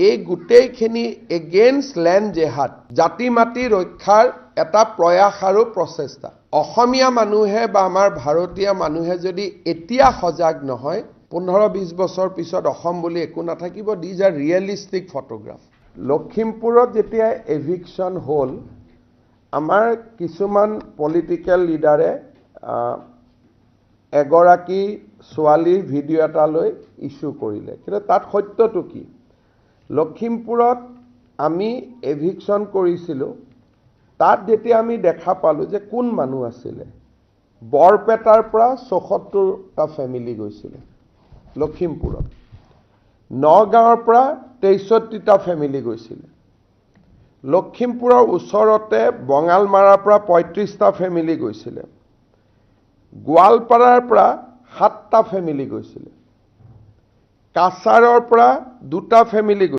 এই গোটেইখিনি against land জেহাদ জাতি মাটি ৰক্ষাৰ এটা প্ৰয়াস আৰু প্ৰচেষ্টা অসমীয়া মানুহে বা আমাৰ ভাৰতীয় মানুহে যদি এতিয়া সজাগ নহয় 15-20 বছৰ পিছত অসম বুলি একো নাথাকিব দিজ আৰ ৰিয়েলিষ্টিক ফটোগ্ৰাফ লখিমপুৰত যেতিয়া এভিকশন হল আমাৰ কিছুমান পলিটিক্যাল লিডাৰে এগৰাকী ছোৱালীৰ ভিডিঅ' এটা লৈ ইস্যু কৰিলে কিন্তু তাত সত্যটো কি লখিমপুৰত আমি এভিকশন কৰিছিলো তাত যেতিয়া আমি দেখা পালো যে কোন মানুহ আছিল বৰপেটাৰ পৰা ৭৪টা ফ্যামিলি গৈছিল লখিমপুৰত নগাঁৱৰ পৰা ৬৩টা ফ্যামিলি গৈছিল লখিমপুৰৰ ওচৰতে বঙালমাৰাৰ পৰা ৩৫টা ফ্যামিলি গৈছিল গোৱালপাৰাৰ পৰা ৭টা ফ্যামিলি গৈছিল কাছাৰৰ পৰা 2টা ফ্যামিলি